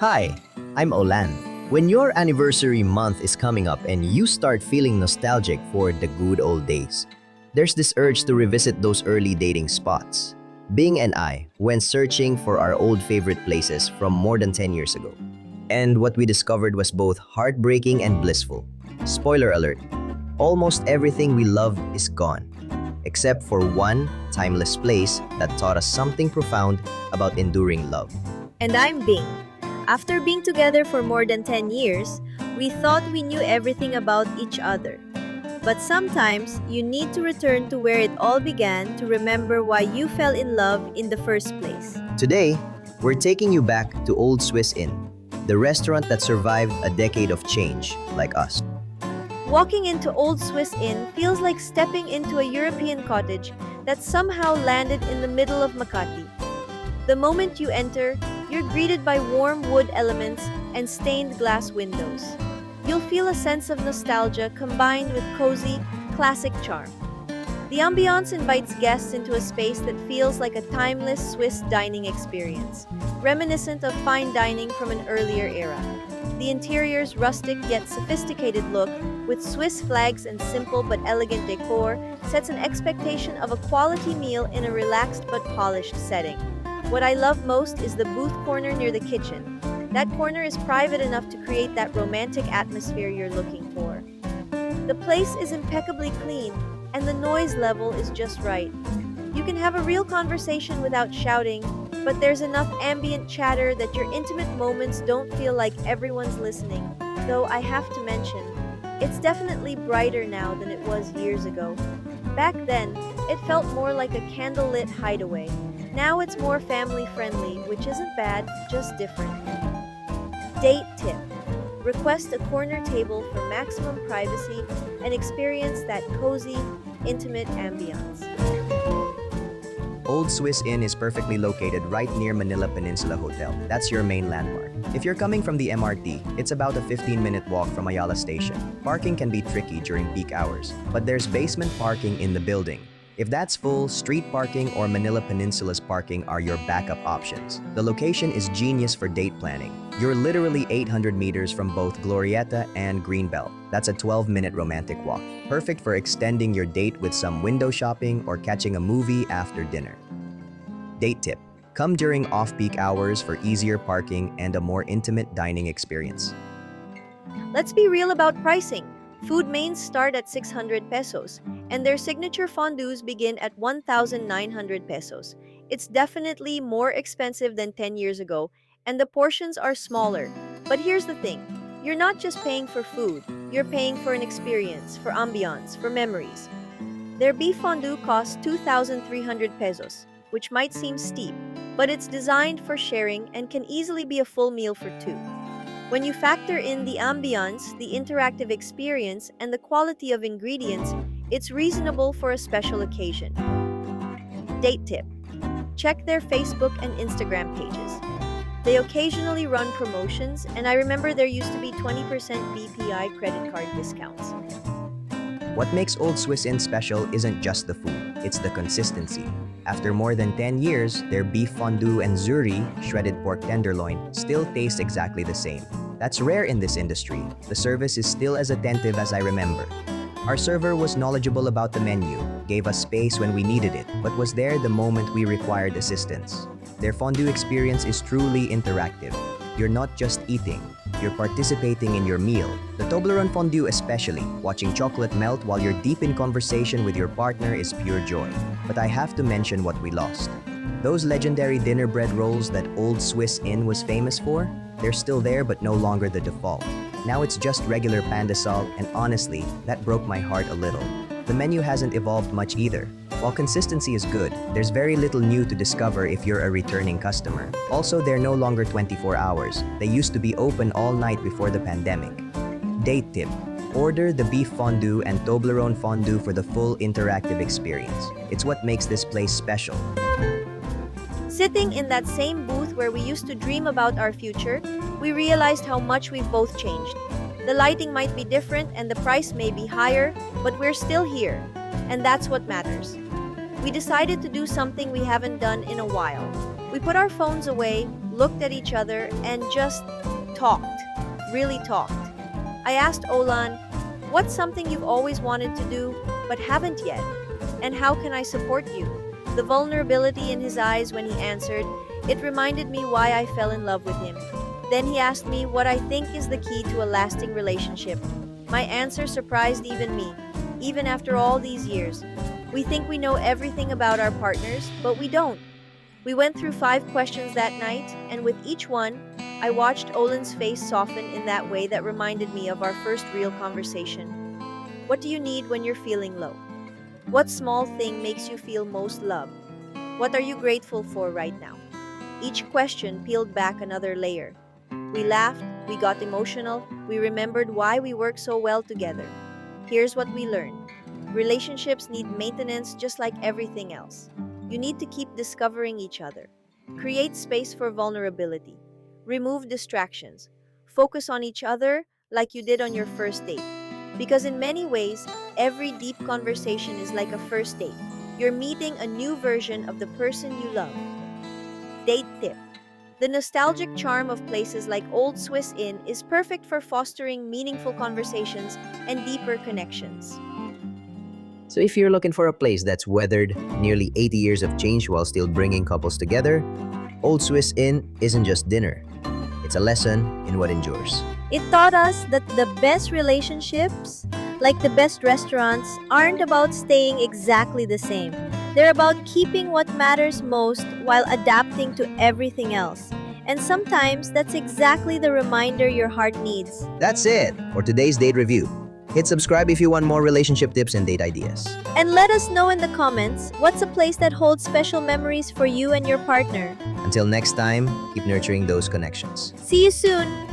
Hi, I'm Olan. When your anniversary month is coming up and you start feeling nostalgic for the good old days, there's this urge to revisit those early dating spots. Bing and I went searching for our old favorite places from more than 10 years ago. And what we discovered was both heartbreaking and blissful. Spoiler alert, almost everything we loved is gone, except for one timeless place that taught us something profound about enduring love. And I'm Bing. After being together for more than 10 years, we thought we knew everything about each other. But sometimes, you need to return to where it all began to remember why you fell in love in the first place. Today, we're taking you back to Old Swiss Inn, the restaurant that survived a decade of change, like us. Walking into Old Swiss Inn feels like stepping into a European cottage that somehow landed in the middle of Makati. The moment you enter, you're greeted by warm wood elements and stained glass windows. You'll feel a sense of nostalgia combined with cozy, classic charm. The ambiance invites guests into a space that feels like a timeless Swiss dining experience, reminiscent of fine dining from an earlier era. The interior's rustic yet sophisticated look, with Swiss flags and simple but elegant decor, sets an expectation of a quality meal in a relaxed but polished setting. What I love most is the booth corner near the kitchen. That corner is private enough to create that romantic atmosphere you're looking for. The place is impeccably clean, and the noise level is just right. You can have a real conversation without shouting, but there's enough ambient chatter that your intimate moments don't feel like everyone's listening. Though I have to mention, it's definitely brighter now than it was years ago. Back then, it felt more like a candlelit hideaway. Now it's more family friendly, which isn't bad, just different. Date tip. Request a corner table for maximum privacy and experience that cozy, intimate ambiance. Old Swiss Inn is perfectly located right near Manila Peninsula Hotel. That's your main landmark. If you're coming from the MRT, it's about a 15-minute walk from Ayala Station. Parking can be tricky during peak hours, but there's basement parking in the building. If that's full, street parking or Manila Peninsula's parking are your backup options. The location is genius for date planning. You're literally 800 meters from both Glorieta and Greenbelt. That's a 12-minute romantic walk. Perfect for extending your date with some window shopping or catching a movie after dinner. Date tip. Come during off-peak hours for easier parking and a more intimate dining experience. Let's be real about pricing. Food mains start at 600 pesos, and their signature fondues begin at 1,900 pesos. It's definitely more expensive than 10 years ago, and the portions are smaller. But here's the thing, you're not just paying for food, you're paying for an experience, for ambiance, for memories. Their beef fondue costs 2,300 pesos, which might seem steep, but it's designed for sharing and can easily be a full meal for two. When you factor in the ambiance, the interactive experience, and the quality of ingredients, it's reasonable for a special occasion. Date tip. Check their Facebook and Instagram pages. They occasionally run promotions, and I remember there used to be 20% BPI credit card discounts. What makes Old Swiss Inn special isn't just the food, it's the consistency. After more than 10 years, their beef fondue and zuri, shredded pork tenderloin, still taste exactly the same. That's rare in this industry. The service is still as attentive as I remember. Our server was knowledgeable about the menu, gave us space when we needed it, but was there the moment we required assistance. Their fondue experience is truly interactive. You're not just eating, you're participating in your meal. The Toblerone fondue especially, watching chocolate melt while you're deep in conversation with your partner is pure joy. But I have to mention what we lost. Those legendary dinner bread rolls that Old Swiss Inn was famous for, they're still there but no longer the default. Now it's just regular pandesal, and honestly, that broke my heart a little. The menu hasn't evolved much either. While consistency is good, there's very little new to discover if you're a returning customer. Also, they're no longer 24 hours. They used to be open all night before the pandemic. Date tip. Order the beef fondue and Toblerone fondue for the full interactive experience. It's what makes this place special. Sitting in that same booth where we used to dream about our future, we realized how much we've both changed. The lighting might be different and the price may be higher, but we're still here. And that's what matters. We decided to do something we haven't done in a while. We put our phones away, looked at each other, and just talked. Really talked. I asked Olan, "What's something you've always wanted to do but haven't yet? And how can I support you?" The vulnerability in his eyes when he answered, it reminded me why I fell in love with him. Then he asked me what I think is the key to a lasting relationship. My answer surprised even me, even after all these years. We think we know everything about our partners, but we don't. We went through 5 questions that night, and with each one, I watched Olin's face soften in that way that reminded me of our first real conversation. What do you need when you're feeling low? What small thing makes you feel most loved? What are you grateful for right now? Each question peeled back another layer. We laughed, we got emotional, we remembered why we work so well together. Here's what we learned. Relationships need maintenance just like everything else. You need to keep discovering each other. Create space for vulnerability. Remove distractions. Focus on each other like you did on your first date. Because in many ways, every deep conversation is like a first date. You're meeting a new version of the person you love. Date tip. The nostalgic charm of places like Old Swiss Inn is perfect for fostering meaningful conversations and deeper connections. So if you're looking for a place that's weathered nearly 80 years of change while still bringing couples together, Old Swiss Inn isn't just dinner. It's a lesson in what endures. It taught us that the best relationships, like the best restaurants, aren't about staying exactly the same. They're about keeping what matters most while adapting to everything else. And sometimes that's exactly the reminder your heart needs. That's it for today's date review. Hit subscribe if you want more relationship tips and date ideas. And let us know in the comments what's a place that holds special memories for you and your partner. Until next time, keep nurturing those connections. See you soon!